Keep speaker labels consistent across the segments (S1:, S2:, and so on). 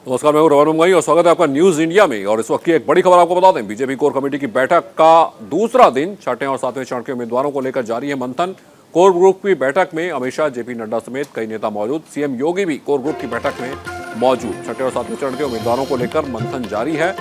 S1: नमस्कार, मैं हूं रवान मुंगाई और स्वागत है आपका न्यूज इंडिया में। और इस वक्त की एक बड़ी खबर आपको बता दें, बीजेपी कोर कमेटी की बैठक का दूसरा दिन छठे और सातवें चरण के उम्मीदवारों को लेकर जारी है मंथन। कोर ग्रुप की बैठक में अमित शाह, जेपी नड्डा समेत कई नेता मौजूद। सीएम योगी भी कोर ग्रुप की बैठक में मौजूद। छठे और सातवें चरण के उम्मीदवारों को लेकर मंथन जारी है।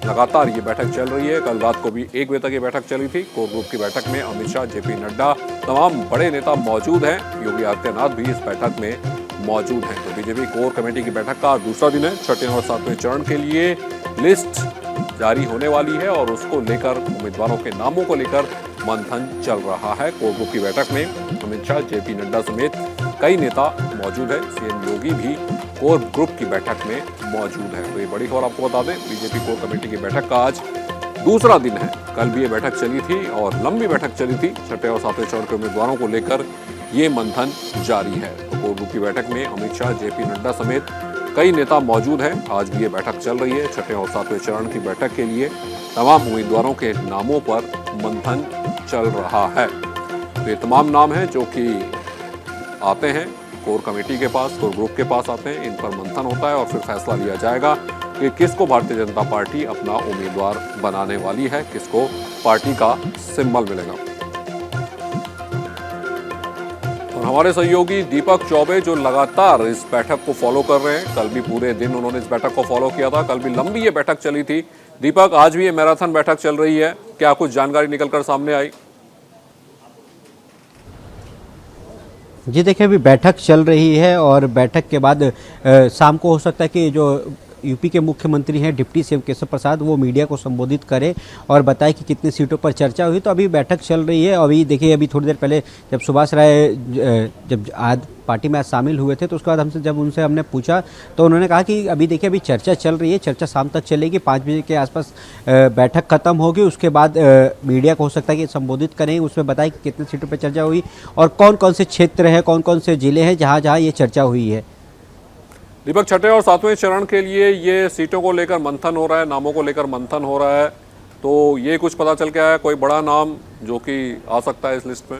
S1: लगातार ये बैठक चल रही है। कल रात को भी 1 बजे तक ये बैठक चली थी। कोर ग्रुप की बैठक में अमित शाह, जेपी नड्डा, तमाम बड़े नेता मौजूद हैं। योगी आदित्यनाथ भी इस बैठक में मौजूद हैं। तो बीजेपी कोर कमेटी की बैठक का दूसरा दिन है। छठे और सातवें चरण के लिए लिस्ट जारी होने वाली है और उसको लेकर उम्मीदवारों के नामों को लेकर मंथन चल रहा है। कोर ग्रुप की बैठक में अमित शाह, जेपी नड्डा समेत कई नेता मौजूद है। सीएम योगी भी कोर ग्रुप की बैठक में मौजूद है। तो ये बड़ी खबर आपको बता दें, बीजेपी कोर कमेटी की बैठक का आज दूसरा दिन है। कल भी ये बैठक चली थी और लंबी बैठक चली थी। छठे और सातवें चरण के उम्मीदवारों को लेकर ये मंथन जारी है। तो कोर ग्रुप की बैठक में अमित शाह, जेपी नड्डा समेत कई नेता मौजूद हैं। आज भी ये बैठक चल रही है। छठे और सातवें चरण की बैठक के लिए तमाम उम्मीदवारों के नामों पर मंथन चल रहा है। तो ये तमाम नाम हैं जो कि आते हैं कोर कमेटी के पास, कोर ग्रुप के पास आते हैं। इन पर मंथन होता है और फिर फैसला लिया जाएगा कि किसको भारतीय जनता पार्टी अपना उम्मीदवार बनाने वाली है, किसको पार्टी का सिंबल मिलेगा। और हमारे सहयोगी दीपक चौबे जो लगातार इस बैठक को फॉलो कर रहे हैं, कल भी पूरे दिन उन्होंने इस बैठक को फॉलो किया था। कल भी लंबी ये बैठक चली थी। दीपक, आज भी ये मैराथन बैठक चल रही है, क्या कुछ जानकारी निकलकर सामने आई?
S2: जी देखिए, अभी बैठक चल रही है और बैठक के बाद शाम को हो सकता है कि जो यूपी के मुख्यमंत्री हैं डिप्टी सीएम केशव प्रसाद, वो मीडिया को संबोधित करें और बताएं कि कितनी सीटों पर चर्चा हुई। तो अभी बैठक चल रही है। अभी देखिए, अभी थोड़ी देर पहले जब सुभाष राय जब आज पार्टी में शामिल हुए थे तो उसके बाद हमसे हमने पूछा तो उन्होंने कहा कि अभी देखिए, अभी चर्चा चल रही है, चर्चा शाम तक चलेगी। 5 बजे के आसपास बैठक खत्म होगी। उसके बाद मीडिया को हो सकता है कि संबोधित करें, उसमें बताएं कि कितनी सीटों पर चर्चा हुई और कौन कौन से क्षेत्र हैं, कौन कौन से जिले हैं जहाँ जहाँ ये चर्चा हुई है।
S1: दीपक, छठे और सातवें चरण के लिए ये सीटों को लेकर मंथन हो रहा है, नामों को लेकर मंथन हो रहा है, तो ये कुछ पता चल के आया कोई बड़ा नाम जो कि आ सकता है इस लिस्ट में?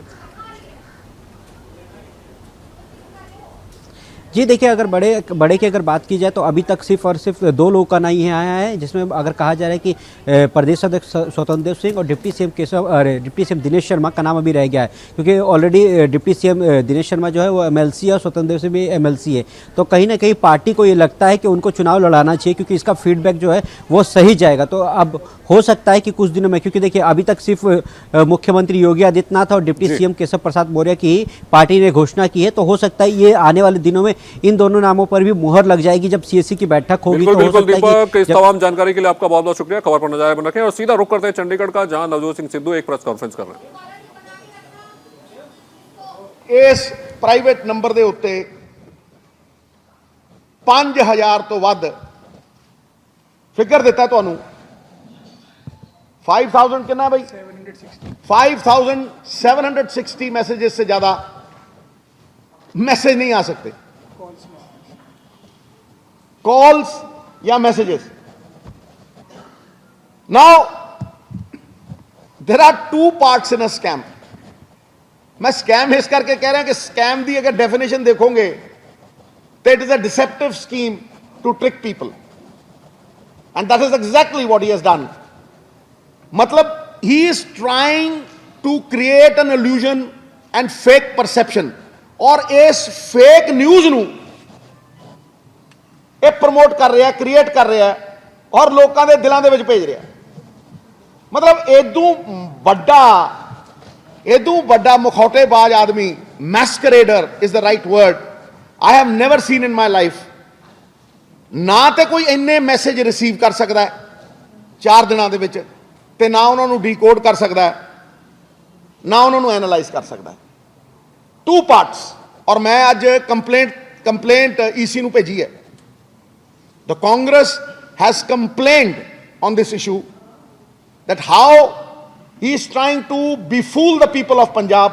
S2: जी देखिए, अगर बड़े की अगर बात की जाए तो अभी तक सिर्फ और सिर्फ 2 लोगों का नाम ही आया है, जिसमें अगर कहा जा रहा है कि प्रदेश अध्यक्ष स्वतंत्र देव सिंह और डिप्टी सीएम दिनेश शर्मा का नाम अभी रह गया है, क्योंकि already deputy CM Dinesh Sharma जो है वो एमएलसी है और स्वतंत्र देव सिंह भी एमएलसी है। तो कहीं ना कहीं पार्टी को ये लगता है कि उनको चुनाव लड़ाना चाहिए, क्योंकि इसका फीडबैक जो है वो सही जाएगा। तो अब हो सकता है कि कुछ दिनों में, क्योंकि देखिए अभी तक सिर्फ मुख्यमंत्री योगी आदित्यनाथ और डिप्टी सीएम केशव प्रसाद मौर्य की पार्टी ने घोषणा की है, तो हो सकता है ये आने वाले दिनों में इन दोनों नामों पर भी मुहर लग जाएगी जब सीएससी की बैठक होगी।
S1: बिल्कुल, बिल्कुल दीपक, इस तमाम जानकारी के लिए आपका बहुत बहुत शुक्रिया। खबर पर नजर बन रखें और सीधा रुख करते हैं चंडीगढ़ का, जहां नवजोत सिंह सिद्धू एक प्रेस कॉन्फ्रेंस कर रहे
S3: हैं। इस प्राइवेट नंबर के उत्ते 5000 तो वध फिगर दिता तुहानू। 5000 कितना भाई? 5760 मैसेजेस से ज्यादा मैसेज नहीं आ सकते, कॉल्स या messages. Now there are 2 parts in a scam. मैं स्कैम इस करके कह रहा हूं कि स्कैम की अगर डेफिनेशन देखोगे तो it is a deceptive scheme to trick people, and that is exactly what he has done. मतलब he is trying to create an illusion and fake perception, और इस फेक न्यूज नू प्रमोट कर रहा है, क्रिएट कर रहा है और लोगों के दिलों के भेज रहा है। मतलब एदू बड़ा मुखौटेबाज आदमी, masquerader is the right word, I have never seen in my life. ना तो कोई इन्ने मैसेज रिसीव कर सकता है 4 दिनों के विच, ते ना उन्होंने डीकोड कर सकता है, ना उन्होंने एनालाइज कर सकता है। 2 पार्ट्स। और मैं आज कंप्लेंट ईसी नू भेजी है। The Congress has complained on this issue that how he is trying to befool the people of Punjab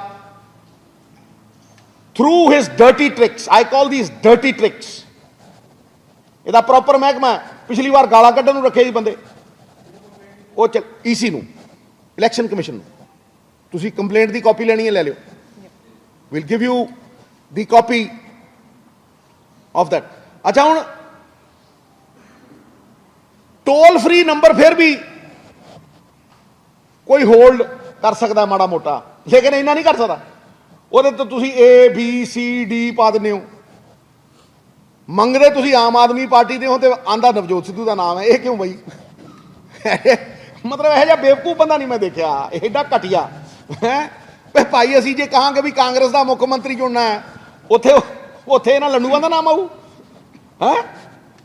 S3: through his dirty tricks. I call these dirty tricks. ਇਹਦਾ ਪ੍ਰੋਪਰ ਮਹਿਕਮਾ ਪਿਛਲੀ ਵਾਰ ਗਾਲਾਂ ਕੱਢਣ ਨੂੰ ਰੱਖੇ ਜੀ ਬੰਦੇ, ਉਹ ईसी ਨੂੰ, ਇਲੈਕਸ਼ਨ ਕਮਿਸ਼ਨ ਨੂੰ। ਤੁਸੀਂ ਕੰਪਲੇਂਟ ਦੀ ਕਾਪੀ ਲੈਣੀ ਹੈ, ਲੈ ਲਿਓ। We'll give you the copy of that. अच्छा, हुण टोल फ्री नंबर फिर भी कोई होल्ड कर सकता माड़ा मोटा, लेकिन इन्ना नहीं कर सकता। ਉਹਦੇ तो तुसी A B C D पा ਦਿੰਦੇ ਹੋ। ਮੰਗਦੇ ਤੁਸੀਂ ਆਮ ਆਦਮੀ ਪਾਰਟੀ ਦੇ ਹੋ ਤੇ ਆਂਦਾ ਨਵਜੋਤ ਸਿੱਧੂ ਦਾ ਨਾਮ ਹੈ। ਇਹ ਕਿਉਂ ਬਈ? ਮਤਲਬ ਇਹ ਜਿਹਾ ਬੇਵਕੂਫ ਬੰਦਾ ਨਹੀਂ ਮੈਂ ਦੇਖਿਆ, ਐਡਾ ਘਟੀਆ ਹੈ। ਭਾਈ ਅਸੀਂ ਜੇ ਕਹਾਂਗੇ ਵੀ ਕਾਂਗਰਸ ਦਾ ਮੁੱਖ ਮੰਤਰੀ ਚੁਣਨਾ ਹੈ, ਉੱਥੇ ਇਹਨਾਂ ਲੰਡੂਆਂ ਦਾ ਨਾਮ ਆਊ ਹੈ?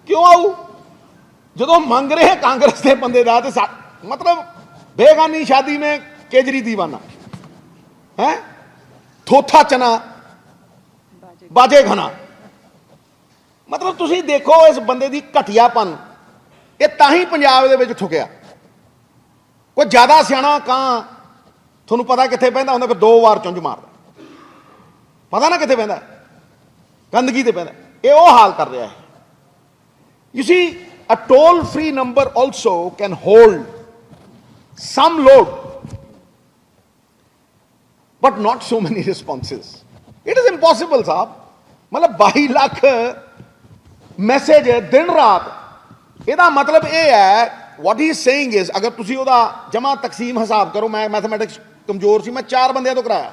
S3: ਕਿਉਂ ਆਊ? ਜਦੋਂ ਮੰਗ ਰਹੇ ਕਾਂਗਰਸ ਦੇ ਬੰਦੇ ਦਾ, ਤੇ मतलब बेगानी शादी में केजरी दीवाना है, थोथा चना बाजे घना। मतलब तुसी देखो इस बंदे दी घटियापन, ये ताही पंजाब दे विच ठुकिया। कोई ज्यादा सियाणा कां तुहानूं पता कित्थे पैंदा हुंदा, फिर 2 वार चुंझ मारदा, पता ना कित्थे पैंदा, गंदगी ते पैंदा। ये वो हाल कर रहा है। You see, a toll free number also can hold some load, but not so many responses. It is impossible साहब। मतलब 22 लाख मैसेज दिन रात। ਇਹਦਾ मतलब ये है, what he is saying is, अगर ਤੁਸੀਂ ਉਹਦਾ ਜਮਾ ਤਕਸੀਮ ਹਿਸਾਬ ਕਰੋ, मैं मैथमेटिक्स कमजोर ਸੀ, मैं 4 ਬੰਦਿਆਂ ਤੋਂ ਕਰਾਇਆ।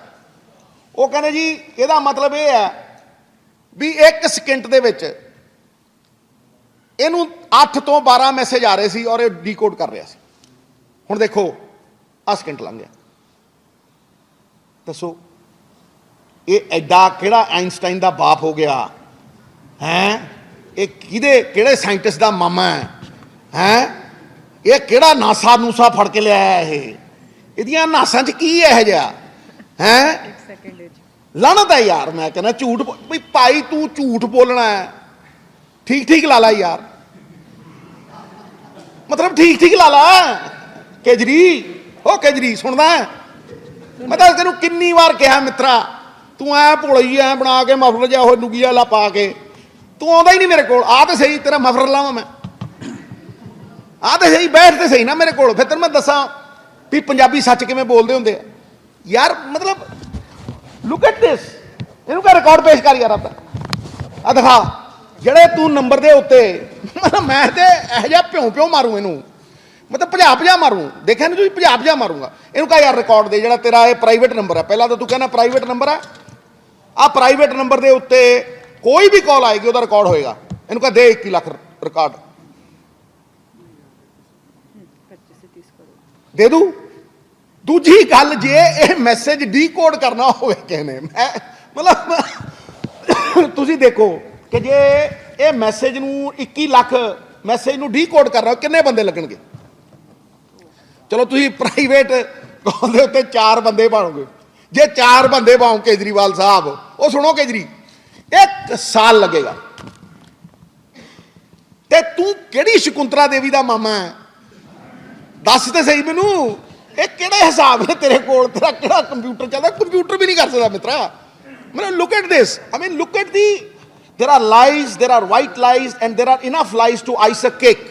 S3: ਉਹ ਕਹਿੰਦੇ ਜੀ ਇਹਦਾ मतलब ਇਹ ਹੈ ਵੀ 1 ਸਕਿੰਟ ਦੇ ਵਿੱਚ ਇਹਨੂੰ 8 ਤੋਂ 12 ਮੈਸੇਜ ਆ ਰਹੇ ਸੀ ਔਰ ਇਹ ਡੀਕੋਡ ਕਰ ਰਿਹਾ ਸੀ। ਹੁਣ ਦੇਖੋ ਆ ਸਕਿੰਟ ਲੰਘ ਗਿਆ, ਦੱਸੋ ਇਹ ਐਡਾ ਕਿਹੜਾ ਆਇਨਸਟਾਈਨ ਦਾ ਬਾਪ ਹੋ ਗਿਆ ਹੈ? ਇਹ ਕਿਹੜੇ ਸਾਇੰਟਿਸਟ ਦਾ ਮਾਮਾ ਹੈ? ਇਹ ਕਿਹੜਾ ਨਾਸਾ ਨੂਸਾ ਫੜ ਕੇ ਲਿਆਇਆ? ਇਹਦੀਆਂ ਨਾਸਾਂ 'ਚ ਕੀ ਇਹੋ ਜਿਹਾ ਹੈ? ਲਾਹਨਤ ਹੈ ਯਾਰ। ਮੈਂ ਕਹਿੰਦਾ ਝੂਠ ਵੀ ਭਾਈ ਤੂੰ ਝੂਠ ਬੋਲਣਾ ਹੈ, ठीक ठीक ला ला यार, मतलब ठीक ठीक ला ला। केजरी हो केजरी सुनदा है? मैं तो तेनू किन्नी बार कहा मित्रा, तू ऐ भोली ऐ बना के मफलर जा हो लुगी वाला पा के तू आंदा ही नहीं मेरे कोल। आ तो सही तेरा मफलर लावां मैं, आ तो सही, बैठ तो सही ना मेरे कोल, फिर तेन मैं दसा भी पंजाबी सच किवें बोलदे हुंदे यार। मतलब लुक एट दिस, इहनूं का रिकॉर्ड पेश कर यार अपना, आ दिखा ਜਿਹੜੇ ਤੂੰ ਨੰਬਰ ਦੇ ਉੱਤੇ। मतलब मैं तो ਇਹੋ ਜਿਹਾ ਭਿਉਂ ਮਾਰੂ ਇਹਨੂੰ, मतलब ਭਜਾ ਮਾਰੂ। ਦੇਖਿਆ ਨਹੀਂ ਤੁਸੀਂ, ਭਜਾ ਮਾਰੂੰਗਾ ਇਹਨੂੰ। ਕਹਾ ਯਾਰ ਰਿਕਾਰਡ ਦੇ ਜਿਹੜਾ ਤੇਰਾ ਇਹ ਪ੍ਰਾਈਵੇਟ ਨੰਬਰ ਹੈ। ਪਹਿਲਾਂ ਤਾਂ ਤੂੰ ਕਹਿੰਦਾ ਪ੍ਰਾਈਵੇਟ ਨੰਬਰ ਹੈ, ਆ ਪ੍ਰਾਈਵੇਟ ਨੰਬਰ ਦੇ ਉੱਤੇ ਕੋਈ ਵੀ ਕਾਲ ਆਏਗੀ ਉਹਦਾ ਰਿਕਾਰਡ ਹੋਏਗਾ। ਇਹਨੂੰ ਕਹਾ ਦੇ 21 ਲੱਖ ਰਿਕਾਰਡ ਦੇ ਦੂ। ਦੂਜੀ ਗੱਲ, ਜੇ ਇਹ ਮੈਸੇਜ ਡੀਕੋਡ ਕਰਨਾ ਹੋਵੇ ਕਿਸੇ ਨੇ, ਮੈਂ मतलब ਤੁਸੀਂ ਦੇਖੋ कि जे ये मैसेज नूं 21 लाख मैसेज नूं ਡੀਕੋਡ कर रहा हो, किन्ने बंदे लगणगे? चलो तुसीं प्राइवेट कॉल दे उत्ते 4 बंदे पाओगे। जे 4 बंदे पाओ केजरीवाल साहब, वो सुनो केजरी, 1 साल लगेगा। ते तू किहड़ी शकुंतला देवी दा मामा है? दस ते सही मैनू, ये किहड़े हिसाब ने तेरे कोल? तेरा किहड़ा कंप्यूटर चलदा? कंप्यूटर भी नहीं कर सकदा मित्रा। मतलब look at this, I mean look at the, there are lies, there are white lies, and there are enough lies to ice a cake.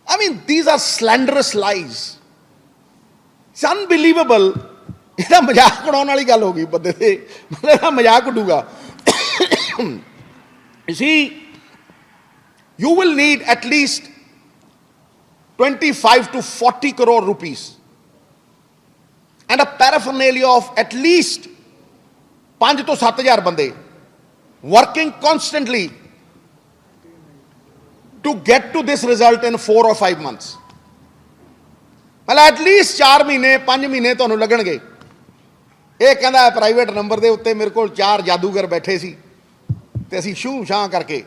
S3: I mean, these are slanderous lies. It's unbelievable. ਇਹਦਾ ਮਜ਼ਾਕ ਉਡਾਉਣ ਵਾਲੀ ਗੱਲ ਹੋ ਗਈ ਬੰਦੇ ਤੇ, ਮਤਲਬ ਇਹਦਾ ਮਜ਼ਾਕ ਉੱਡੂਗਾ। You see, you will need at least 25 to 40 crore rupees and a paraphernalia of at least 5 ਤੋਂ 7,000 ਬੰਦੇ working constantly to get to this result in 4 or 5 months. Well, at least 4 ਮਹੀਨੇ 5 ਮਹੀਨੇ ਤੁਹਾਨੂੰ ਲੱਗਣਗੇ। ਇਹ ਕਹਿੰਦਾ ਪ੍ਰਾਈਵੇਟ ਨੰਬਰ ਦੇ ਉੱਤੇ ਮੇਰੇ ਕੋਲ 4 ਜਾਦੂਗਰ ਬੈਠੇ ਸੀ ਤੇ ਅਸੀਂ ਸ਼ੂ ਸ਼ਾਂ ਕਰਕੇ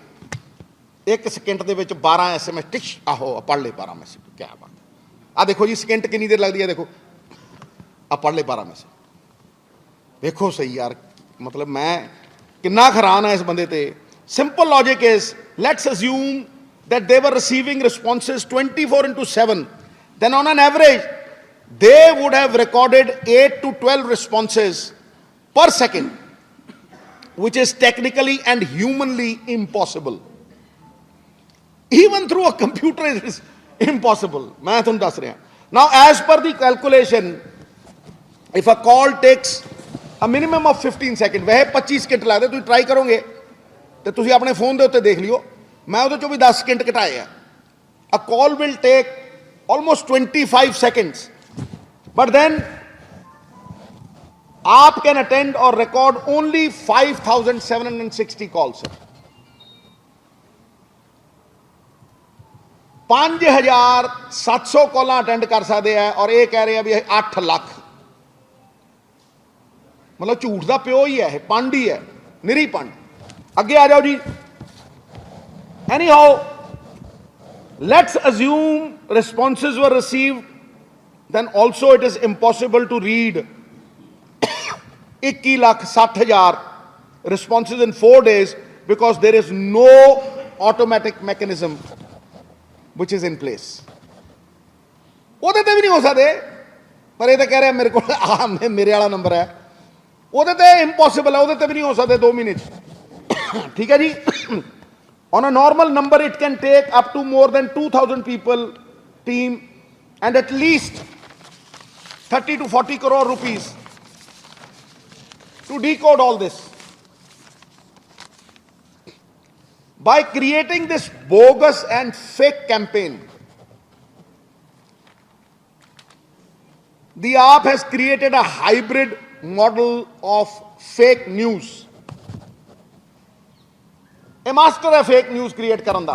S3: 1 ਸਕਿੰਟ ਦੇ ਵਿੱਚ 12 SMS ਟਿਸ਼ ਆਹੋ ਪੜ੍ਹ ਲੈ 12 ਮੈਸੇਜ। ਕੀ ਬਾਤ ਆ, ਦੇਖੋ ਜੀ ਸਕਿੰਟ ਕਿੰਨੀ ਦੇਰ ਲੱਗਦੀ ਹੈ, ਦੇਖੋ ਆ ਪੜ੍ਹ ਲੈ 12 ਮੈਸੇਜ। ਦੇਖੋ ਸਹੀ ਯਾਰ, मतलब मैं किन्ना हैरान है इस बंदे ते। Simple logic is, let's assume that they were receiving responses 24/7, then on an average they would have recorded 8 to 12 responses per second, which is technically and humanly impossible. Even through a computer it is impossible. मैं तुम दस रहा। Now as per the calculation, if a call takes a minimum of 15 seconds, वह 25 second लगते, तुम try करोगे तो तुम अपने फोन के उत्ते देख लियो, मैं वो 10 सेकंड घटाए हैं। A call will take almost 25 seconds. But then, AAP can attend or record only 5,760 calls. 5,700 कॉलां attend कर सकते हैं और ये कह रहे हैं भी 8 लाख। मतलब झूठ का प्यो ही है, पंड ही है, निरी पंड। अगे आ जाओ जी। Anyhow, let's assume responses were received, then also it is impossible to read 21,60,000 responses in 4 days because there is no automatic mechanism which is in place. ਉਹਦੇ ਤੇ ਵੀ ਨਹੀਂ ਹੋ ਸਕਦੇ, ਪਰ ਇਹ ਤਾਂ ਕਹਿ ਰਿਹਾ ਮੇਰੇ ਕੋਲ ਮੇਰੇ ਵਾਲਾ ਨੰਬਰ ਹੈ। ਉਹਦੇ ਤੇ ਇੰਪੋਸੀਬਲ ਹੈ, ਉਹਦੇ ਤੇ ਵੀ ਨਹੀਂ ਹੋ ਸਕਦੇ 2 ਮਹੀਨੇ ਚ। ਠੀਕ ਹੈ ਜੀ। On a normal number it can take up to more than 2,000 people team and at least 30 to 40 crore rupees to decode all this. By creating this bogus and fake campaign, the AAP has created a hybrid model of fake news. A master है fake news create करन दा।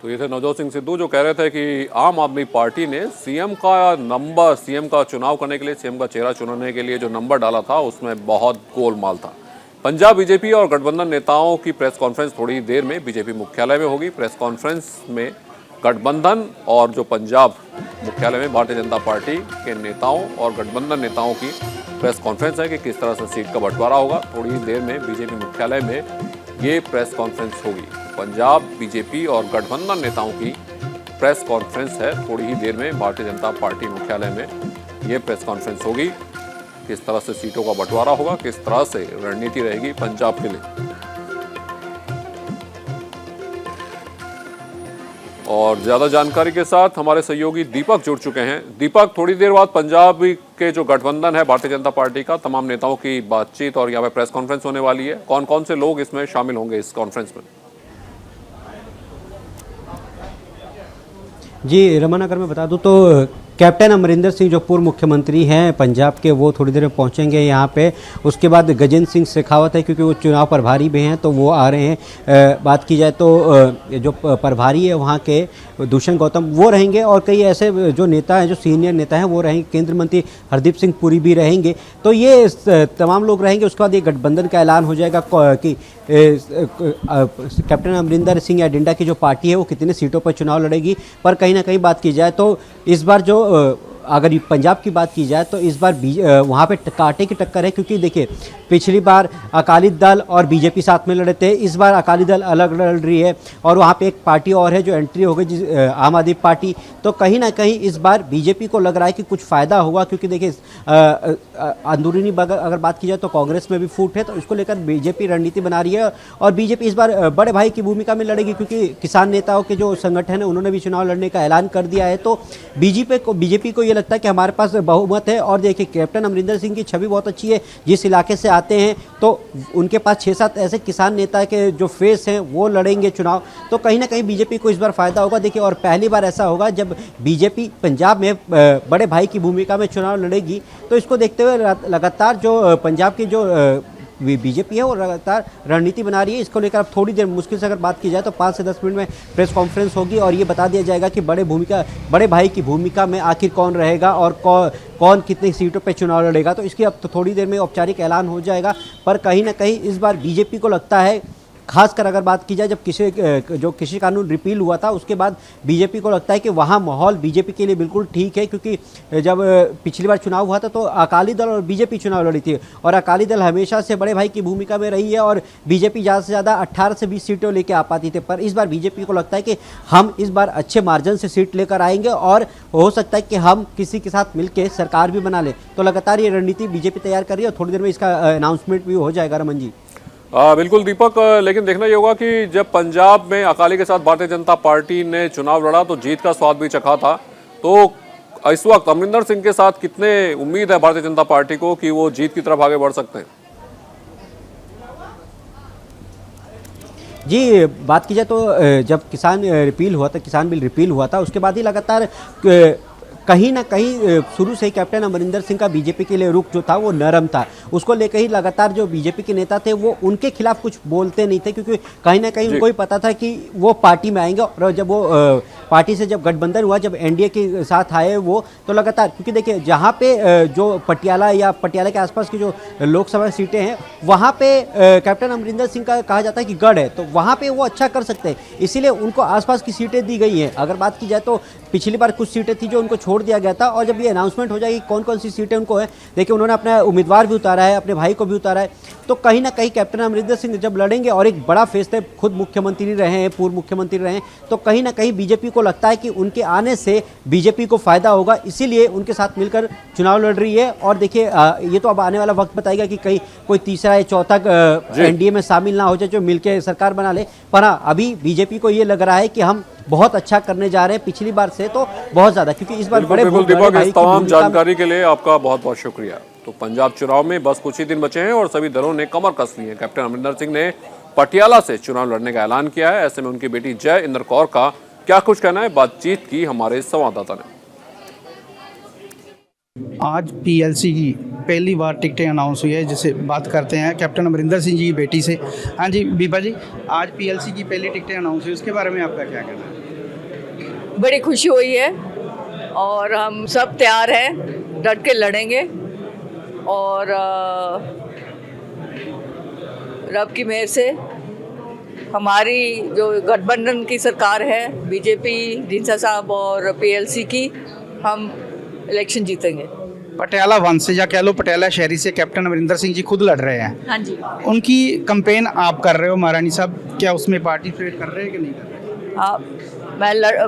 S1: तो ये थे नवजोत सिंह सिद्धू जो कह रहे थे कि आम आदमी पार्टी ने सीएम का नंबर, सीएम का चुनाव करने के लिए, सीएम का चेहरा चुनने के लिए जो नंबर डाला था उसमें बहुत गोलमाल था। पंजाब बीजेपी और गठबंधन नेताओं की प्रेस कॉन्फ्रेंस थोड़ी देर में बीजेपी मुख्यालय में होगी। प्रेस कॉन्फ्रेंस में गठबंधन और जो पंजाब मुख्यालय में भारतीय जनता पार्टी के नेताओं और गठबंधन नेताओं की प्रेस कॉन्फ्रेंस है कि किस तरह से सीट का बंटवारा होगा। थोड़ी ही देर में बीजेपी मुख्यालय में ये प्रेस कॉन्फ्रेंस होगी। पंजाब बीजेपी और गठबंधन नेताओं की प्रेस कॉन्फ्रेंस है। थोड़ी ही देर में भारतीय जनता पार्टी मुख्यालय में ये प्रेस कॉन्फ्रेंस होगी। किस तरह से सीटों का बंटवारा होगा, किस तरह से रणनीति रहेगी पंजाब के लिए। और ज्यादा जानकारी के साथ हमारे सहयोगी दीपक जुड़ चुके हैं। दीपक, थोड़ी देर बाद पंजाब के जो गठबंधन है भारतीय जनता पार्टी का, तमाम नेताओं की बातचीत और यहाँ पे प्रेस कॉन्फ्रेंस होने वाली है। कौन कौन से लोग इसमें शामिल होंगे इस कॉन्फ्रेंस में?
S2: जी रमन, अगर मैं बता दूं तो कैप्टन अमरिंदर सिंह जो पूर्व मुख्यमंत्री हैं पंजाब के, वो थोड़ी देर में पहुंचेंगे यहाँ पे। उसके बाद गजेंद्र सिंह शेखावत है, क्योंकि वो चुनाव प्रभारी भी हैं तो वो आ रहे हैं। बात की जाए तो जो प्रभारी है वहाँ के दुष्यंत गौतम वो रहेंगे, और कई ऐसे जो नेता हैं, जो सीनियर नेता हैं वो रहेंगे। केंद्रीय मंत्री हरदीप सिंह पुरी भी रहेंगे। तो ये तमाम लोग रहेंगे। उसके बाद ये गठबंधन का ऐलान हो जाएगा कि कैप्टन अमरिंदर सिंह या डिंडा की जो पार्टी है वो कितने सीटों पर चुनाव लड़ेगी। पर कहीं ना कहीं बात की जाए तो इस बार जो अगर पंजाब की बात की जाए तो इस बार वहाँ पे कांटे की टक्कर है, क्योंकि देखिए पिछली बार अकाली दल और बीजेपी साथ में लड़े थे। इस बार अकाली दल अलग लड़ रही है और वहाँ पे एक पार्टी और है जो एंट्री हो गई, आम आदमी पार्टी। तो कहीं ना कहीं इस बार बीजेपी को लग रहा है कि कुछ फ़ायदा होगा, क्योंकि देखिए अंदरूनी अगर बात की जाए तो कांग्रेस में भी फूट है। तो इसको लेकर बीजेपी रणनीति बना रही है और बीजेपी इस बार बड़े भाई की भूमिका में लड़ेगी, क्योंकि किसान नेताओं के जो संगठन है उन्होंने भी चुनाव लड़ने का ऐलान कर दिया है। तो बीजेपी को ये लगता है कि हमारे पास बहुमत है। और देखिए कैप्टन अमरिंदर सिंह की छवि बहुत अच्छी है, जिस इलाके से आते हैं तो उनके पास 6-7 ऐसे किसान नेता के जो फेस हैं वो लड़ेंगे चुनाव। तो कहीं ना कहीं बीजेपी को इस बार फायदा होगा। देखिए, और पहली बार ऐसा होगा जब बीजेपी पंजाब में बड़े भाई की भूमिका में चुनाव लड़ेगी। तो इसको देखते हुए लगातार जो पंजाब की जो बीजेपी है वो लगातार रणनीति बना रही है। इसको लेकर अब थोड़ी देर मुश्किल से अगर बात की जाए तो 5 से 10 मिनट में प्रेस कॉन्फ्रेंस होगी और ये बता दिया जाएगा कि बड़े भाई की भूमिका में आखिर कौन रहेगा और कौन कितनी सीटों पे चुनाव लड़ेगा। तो इसकी अब तो थोड़ी देर में औपचारिक ऐलान हो जाएगा। पर कहीं ना कहीं इस बार बीजेपी को लगता है, खासकर अगर बात की जाए जब कृषि कानून रिपील हुआ था उसके बाद बीजेपी को लगता है कि वहाँ माहौल बीजेपी के लिए बिल्कुल ठीक है, क्योंकि जब पिछली बार चुनाव हुआ था तो अकाली दल और बीजेपी चुनाव लड़ी थी और अकाली दल हमेशा से बड़े भाई की भूमिका में रही है और बीजेपी ज़्यादा से ज़्यादा 18 से 20 सीटें लेकर आ पाती थे। पर इस बार बीजेपी को लगता है कि हम इस बार अच्छे मार्जिन से सीट लेकर आएंगे और हो सकता है कि हम किसी के साथ मिलकर सरकार भी बना लें। तो लगातार ये रणनीति बीजेपी तैयार कर रही है और थोड़ी देर में इसका अनाउंसमेंट भी हो जाएगा। रमन जी,
S1: बिल्कुल दीपक, लेकिन देखना ये होगा कि जब पंजाब में अकाली के साथ भारतीय जनता पार्टी ने चुनाव लड़ा तो जीत का स्वाद भी चखा था। तो इस वक्त अमरिंदर सिंह के साथ कितने उम्मीद है भारतीय जनता पार्टी को कि वो जीत की तरफ आगे बढ़ सकते हैं?
S2: जी, बात की जाए तो जब किसान रिपील हुआ था, किसान बिल रिपील हुआ था, उसके बाद ही लगातार कहीं ना कहीं शुरू से ही कैप्टन अमरिंदर सिंह का बीजेपी के लिए रुख जो था वो नरम था। उसको लेकर ही लगातार जो बीजेपी के नेता थे वो उनके खिलाफ कुछ बोलते नहीं थे, क्योंकि कहीं ना कहीं उनको ही पता था कि वो पार्टी में आएंगे। और जब वो पार्टी से जब गठबंधन हुआ, जब एनडीए के साथ आए वो, तो लगातार, क्योंकि देखिए जहाँ पे जो पटियाला या पटियाला के आसपास की जो लोकसभा सीटें हैं वहाँ पे कैप्टन अमरिंदर सिंह का कहा जाता है कि गढ़ है, तो वहाँ पे वो अच्छा कर सकते हैं, इसीलिए उनको आसपास की सीटें दी गई हैं। अगर बात की जाए तो पिछली बार कुछ सीटें थी जो उनको छोड़ दिया गया था, और जब ये अनाउंसमेंट हो जाएगी कौन कौन सी सीटें उनको है, देखिए उन्होंने अपना उम्मीदवार भी उतारा है, अपने भाई को भी उतारा है, तो कहीं ना कहीं कैप्टन अमरिंदर सिंह जब लड़ेंगे, और एक बड़ा फैसला, खुद मुख्यमंत्री रहे हैं, पूर्व मुख्यमंत्री रहे हैं, तो कहीं ना कहीं बीजेपी को लगता है कि उनके आने से बीजेपी को फायदा होगा, इसीलिए उनके साथ मिलकर चुनाव लड़ रही है। और देखिए ये तो अब आने वाला वक्त बताएगा कि कहीं कोई तीसरा या चौथा एनडीए में शामिल ना हो जाए जो मिलकर सरकार बना ले। पर हाँ, अभी बीजेपी को ये लग रहा है कि हम बहुत अच्छा करने जा रहे हैं पिछली बार से तो बहुत ज्यादा, क्योंकि इस बार बड़े
S1: दीपक, इस तमाम जानकारी के लिए आपका बहुत बहुत शुक्रिया। तो पंजाब चुनाव में बस कुछ ही दिन बचे हैं और सभी दलों ने कमर कस ली है। कैप्टन अमरिंदर सिंह ने पटियाला से चुनाव लड़ने का ऐलान किया है। ऐसे में उनकी बेटी जय इंदर कौर का क्या कुछ कहना है, बातचीत की हमारे संवाददाता ने।
S4: आज पीएलसी की पहली बार टिकटें अनाउंस हुई है, जिसे बात करते हैं कैप्टन अमरिंदर सिंह जी की बेटी से। हाँ जी बीबा जी, आज पीएलसी की पहली टिकटें अनाउंस हुई, उसके बारे में आपका क्या कहना है?
S5: बड़ी खुशी हुई है और हम सब तैयार हैं, डट के लड़ेंगे और रब की मेहर से हमारी जो गठबंधन की सरकार है, बीजेपी, ढींसा साहब और पीएलसी की, हम इलेक्शन जीतेंगे।
S4: पटियाला वन से या कह लो पटियाला शहरी से कैप्टन अमरिंदर सिंह जी खुद लड़ रहे हैं।
S5: हाँ जी।
S4: उनकी कैंपेन आप कर रहे हो महारानी साहब, क्या उसमें पार्टिसिपेट कर रहे हैं कि नहीं कर रहे?
S5: हाँ,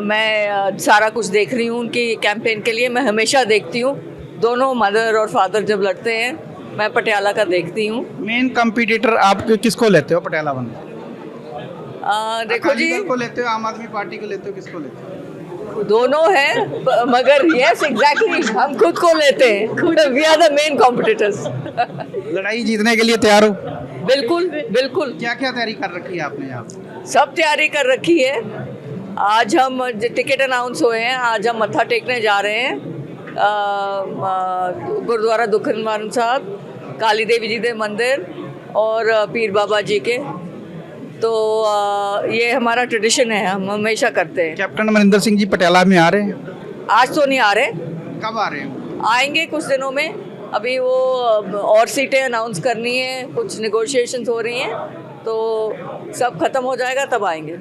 S5: मैं सारा कुछ देख रही हूँ उनकी कैंपेन के लिए। मैं हमेशा देखती हूँ, दोनों मदर और फादर जब लड़ते हैं मैं पटियाला का देखती हूँ।
S4: मेन कंपटीटर आप किसको लेते हो पटियाला वन?
S5: देखो जी,
S4: अकाली दल को लेते हो, आम आदमी पार्टी को लेते हो, किसको लेते हो?
S5: दोनों हैं, मगर यस एग्जैक्टली हम खुद को लेते हैं। We are the main competitors.
S4: लड़ाई जीतने के लिए तैयार हो?
S5: बिल्कुल बिल्कुल।
S4: क्या क्या तैयारी कर रखी है आपने यहाँ?
S5: सब तैयारी कर रखी है। आज हम टिकट अनाउंस हुए हैं, आज हम मत्था टेकने जा रहे हैं गुरुद्वारा दुखनिवारण साहब, काली देवी जी के मंदिर और पीर बाबा जी के। तो ये हमारा ट्रेडिशन है, हम हमेशा करते हैं।
S4: कैप्टन अमरिंदर सिंह जी पटियाला में आ रहे हैं?
S5: आज तो नहीं आ रहे।
S4: कब आ रहे हैं?
S5: आएंगे कुछ दिनों में। अभी वो और सीटें अनाउंस करनी है, कुछ नेगोशिएशंस हो रही हैं, तो सब खत्म हो जाएगा तब आएंगे।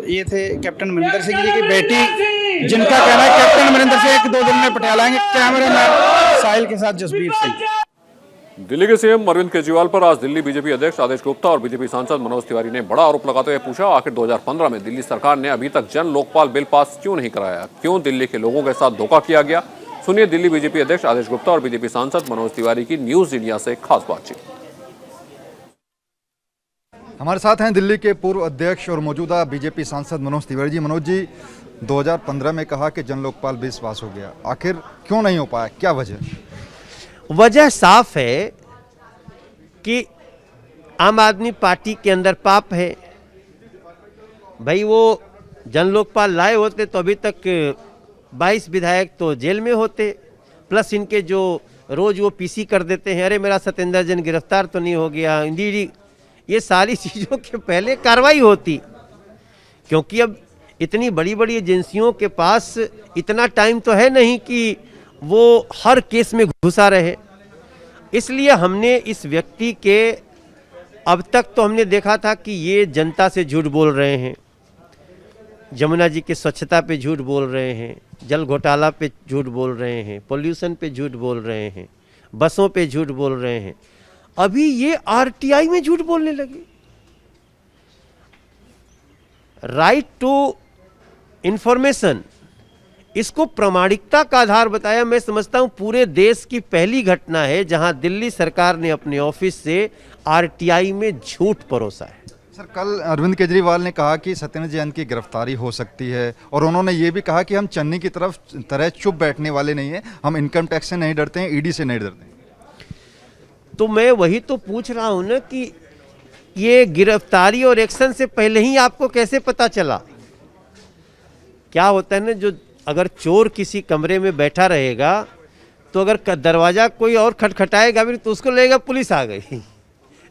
S4: ये थे कैप्टन अमरिंदर सिंह जी की बेटी, जिनका कहना है कैप्टन अमरिंदर सिंह 1-2 दिन में पटियाला आएंगे। कैमरामैन साहिल के साथ जसबीर सिंह।
S1: दिल्ली के सीएम अरविंद केजरीवाल पर आज दिल्ली बीजेपी अध्यक्ष आदेश गुप्ता और बीजेपी सांसद मनोज तिवारी ने बड़ा आरोप लगाते हुए पूछा, आखिर 2015 में दिल्ली सरकार ने अभी तक जन लोकपाल बिल पास क्यों नहीं कराया? क्यों दिल्ली के लोगों के साथ धोखा किया गया? सुनिए दिल्ली बीजेपी अध्यक्ष आदेश गुप्ता और बीजेपी सांसद मनोज तिवारी की न्यूज इंडिया से खास बातचीत।
S6: हमारे साथ हैं दिल्ली के पूर्व अध्यक्ष और मौजूदा बीजेपी सांसद मनोज तिवारी जी। मनोज जी, 2015 में कहा कि जन लोकपाल बिल पास हो गया, आखिर क्यों नहीं हो पाया, क्या वजह?
S7: वजह साफ है कि आम आदमी पार्टी के अंदर पाप है। भाई वो जन लोकपाल लाए होते तो अभी तक 22 विधायक तो जेल में होते, प्लस इनके जो रोज वो पीसी कर देते हैं, अरे मेरा सत्येंद्र जैन गिरफ्तार तो नहीं हो गया, ईडी, ये सारी चीज़ों के पहले कार्रवाई होती। क्योंकि अब इतनी बड़ी बड़ी एजेंसियों के पास इतना टाइम तो है नहीं कि वो हर केस में घुसा रहे। इसलिए हमने इस व्यक्ति के, अब तक तो हमने देखा था कि ये जनता से झूठ बोल रहे हैं, जमुना जी की स्वच्छता पे झूठ बोल रहे हैं, जल घोटाला पे झूठ बोल रहे हैं, पोल्यूशन पे झूठ बोल रहे हैं, बसों पे झूठ बोल रहे हैं, अभी ये आरटीआई में झूठ बोलने लगे। राइट टू इंफॉर्मेशन, इसको प्रामाणिकता का आधार बताया। मैं समझता हूं पूरे देश की पहली घटना है जहां दिल्ली सरकार ने अपने ऑफिस से आरटीआई में झूठ परोसा है।
S6: सर, कल अरविंद केजरीवाल ने कहा कि सत्येंद्र जैन की गिरफ्तारी हो सकती है, और उन्होंने ये भी कहा कि हम चन्नी की तरह चुप बैठने वाले नहीं हैं, हम इनकम टैक्स से नहीं डरते हैं, ईडी से नहीं डरते हैं।
S7: तो मैं वही तो पूछ रहा हूं ना कि ये गिरफ्तारी और एक्शन से पहले ही आपको कैसे पता चला? क्या होता है ना, जो अगर चोर किसी कमरे में बैठा रहेगा तो अगर दरवाजा कोई और खटखटाएगा भी तो उसको लगेगा पुलिस आ गई।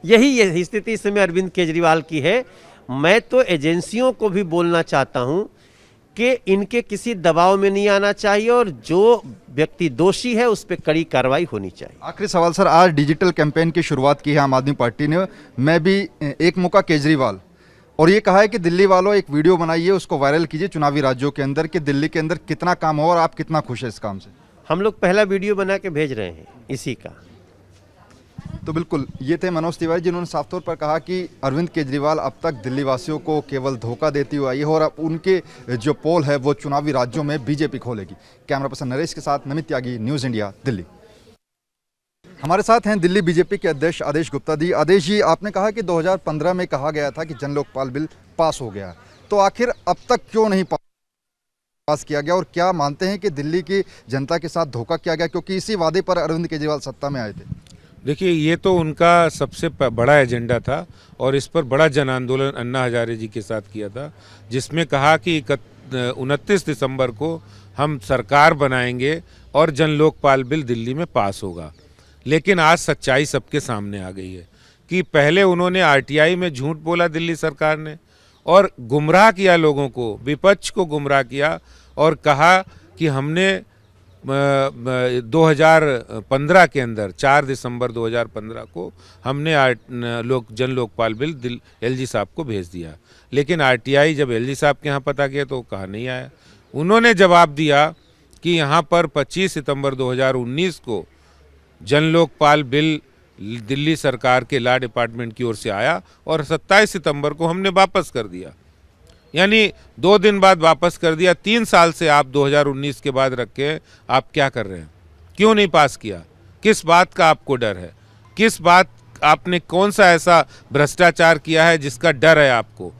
S7: यही स्थिति इस समय अरविंद केजरीवाल की है। मैं तो एजेंसियों को भी बोलना चाहता हूं कि इनके किसी दबाव में नहीं आना चाहिए और जो व्यक्ति दोषी है उस पर कड़ी कार्रवाई होनी चाहिए।
S6: आखिरी सवाल सर, आज डिजिटल कैंपेन की शुरुआत की है आम आदमी पार्टी ने, मैं भी एक मौका केजरीवाल, और ये कहा है कि दिल्ली वालों एक वीडियो बनाइए, उसको वायरल कीजिए चुनावी राज्यों के अंदर कि दिल्ली के अंदर कितना काम हो और आप कितना खुश है इस काम से।
S7: हम लोग पहला वीडियो बना के भेज रहे हैं इसी का।
S6: तो बिल्कुल ये थे मनोज तिवारी जिन्होंने साफ तौर पर कहा कि अरविंद केजरीवाल अब तक दिल्ली वासियों को केवल धोखा देती हुई आई है और अब उनके जो पोल है वो चुनावी राज्यों में बीजेपी खोलेगी। कैमरा पर्सन नरेश के साथ नमित त्यागी, न्यूज़ इंडिया, दिल्ली। हमारे साथ हैं दिल्ली बीजेपी के अध्यक्ष आदेश गुप्ता जी। आदेश जी, आपने कहा कि 2015 में कहा गया था कि जन लोकपाल बिल पास हो गया, तो आखिर अब तक क्यों नहीं पास किया गया और क्या मानते हैं कि दिल्ली की जनता के साथ धोखा किया गया, क्योंकि इसी वादे पर अरविंद केजरीवाल सत्ता में आए थे?
S8: देखिए, ये तो उनका सबसे बड़ा एजेंडा था और इस पर बड़ा जन आंदोलन अन्ना हजारे जी के साथ किया था, जिसमें कहा कि 29 दिसंबर को हम सरकार बनाएंगे और जन लोकपाल बिल दिल्ली में पास होगा। लेकिन आज सच्चाई सबके सामने आ गई है कि पहले उन्होंने आरटीआई में झूठ बोला दिल्ली सरकार ने और गुमराह किया लोगों को, विपक्ष को गुमराह किया और कहा कि हमने 2015 के अंदर 4 दिसंबर 2015 को हमने जन लोकपाल बिल एलजी साहब को भेज दिया। लेकिन आरटीआई जब एलजी साहब के यहाँ पता किया तो कहा नहीं आया। उन्होंने जवाब दिया कि यहाँ पर 25 सितंबर 2019 को जन लोकपाल बिल दिल्ली सरकार के लॉ डिपार्टमेंट की ओर से आया और 27 सितंबर को हमने वापस कर दिया, यानी 2 दिन बाद वापस कर दिया। 3 साल से आप 2019 के बाद रखे, आप क्या कर रहे हैं? क्यों नहीं पास किया? किस बात का आपको डर है? किस बात, आपने कौन सा ऐसा भ्रष्टाचार किया है जिसका डर है आपको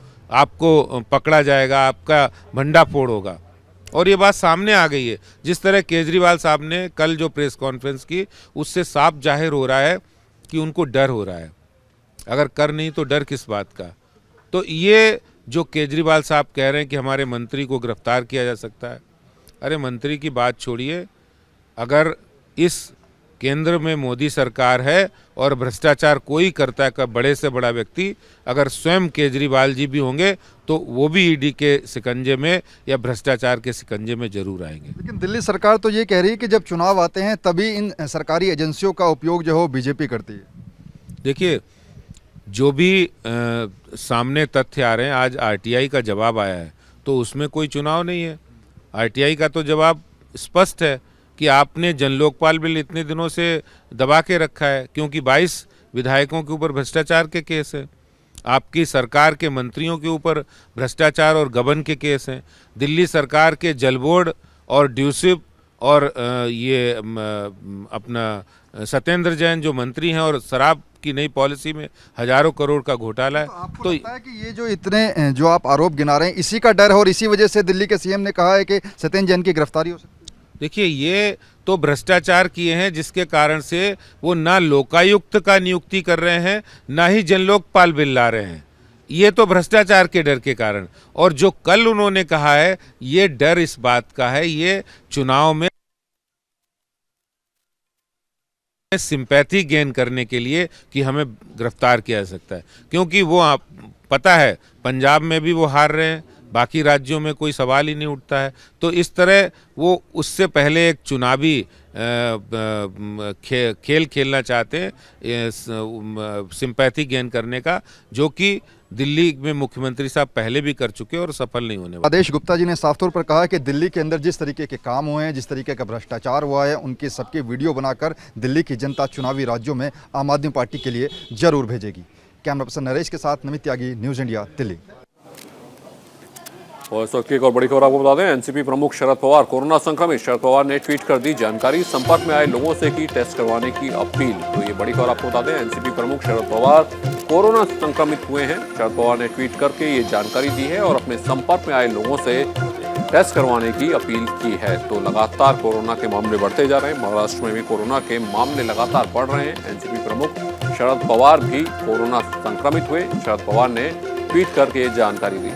S8: पकड़ा जाएगा, आपका भंडा फोड़ होगा? और ये बात सामने आ गई है। जिस तरह केजरीवाल साहब ने कल जो प्रेस कॉन्फ्रेंस की, उससे साफ जाहिर हो रहा है कि उनको डर हो रहा है। अगर कर नहीं तो डर किस बात का? तो ये जो केजरीवाल साहब कह रहे हैं कि हमारे मंत्री को गिरफ्तार किया जा सकता है, अरे मंत्री की बात छोड़िए, अगर इस केंद्र में मोदी सरकार है और भ्रष्टाचार कोई करता है का बड़े से बड़ा व्यक्ति, अगर स्वयं केजरीवाल जी भी होंगे तो वो भी ईडी के शिकंजे में या भ्रष्टाचार के शिकंजे में जरूर आएंगे।
S6: लेकिन दिल्ली सरकार तो ये कह रही है कि जब चुनाव आते हैं तभी इन सरकारी एजेंसियों का उपयोग जो हो बीजेपी करती है।
S8: देखिए, जो भी सामने तथ्य आ रहे हैं, आज आरटीआई का जवाब आया है तो उसमें कोई चुनाव नहीं है। आरटीआई का तो जवाब स्पष्ट है कि आपने जन लोकपाल बिल इतने दिनों से दबा के रखा है क्योंकि 22 विधायकों के ऊपर भ्रष्टाचार के केस हैं, आपकी सरकार के मंत्रियों के ऊपर भ्रष्टाचार और गबन के केस हैं, दिल्ली सरकार के जल बोर्ड और ड्यूसिप और ये अपना सत्येंद्र जैन जो मंत्री हैं और शराब की नई पॉलिसी में हजारों करोड़ का घोटाला है।
S6: तो आपको लगता है कि ये जो इतने जो आप आरोप गिना रहे हैं इसी का डर है और इसी वजह से दिल्ली के सीएम ने कहा है कि सत्येंद्र जैन की गिरफ्तारी हो सकती है?
S8: देखिए, ये तो भ्रष्टाचार किए हैं जिसके कारण से वो ना लोकायुक्त का नियुक्ति कर रहे हैं ना ही जन लोकपाल बिल ला रहे हैं। ये तो भ्रष्टाचार के डर के कारण, और जो कल उन्होंने कहा है ये डर इस बात का है, ये चुनाव में सिंपैथी गेन करने के लिए कि हमें गिरफ्तार किया जा सकता है, क्योंकि वो पता है पंजाब में भी वो हार रहे हैं, बाकी राज्यों में कोई सवाल ही नहीं उठता है। तो इस तरह वो उससे पहले एक चुनावी खेल खेलना चाहते हैं सिंपैथी गेन करने का, जो कि दिल्ली में मुख्यमंत्री साहब पहले भी कर चुके और सफल नहीं होने वाले।
S6: आदेश गुप्ता जी ने साफ तौर पर कहा कि दिल्ली के अंदर जिस तरीके के काम हुए हैं, जिस तरीके का भ्रष्टाचार हुआ है, उनके सबके वीडियो बनाकर दिल्ली की जनता चुनावी राज्यों में आम आदमी पार्टी के लिए जरूर भेजेगी। कैमरा पर्सन नरेश के साथ नमित त्यागी, न्यूज़ इंडिया, दिल्ली।
S1: और इस वक्त की एक और बड़ी खबर आपको बता दें, एनसीपी प्रमुख शरद पवार कोरोना संक्रमित। शरद पवार ने ट्वीट कर दी जानकारी, संपर्क में आए लोगों से की टेस्ट करवाने की अपील। तो ये बड़ी खबर आपको बता दें, एनसीपी प्रमुख शरद पवार कोरोना संक्रमित हुए हैं। शरद पवार ने ट्वीट करके ये जानकारी दी है और अपने संपर्क में आए लोगों से टेस्ट करवाने की अपील की है। तो लगातार कोरोना के मामले बढ़ते जा रहे हैं, महाराष्ट्र में भी कोरोना के मामले लगातार बढ़ रहे हैं। एनसीपी प्रमुख शरद पवार भी कोरोना संक्रमित हुए। शरद पवार ने ट्वीट करके जानकारी दी।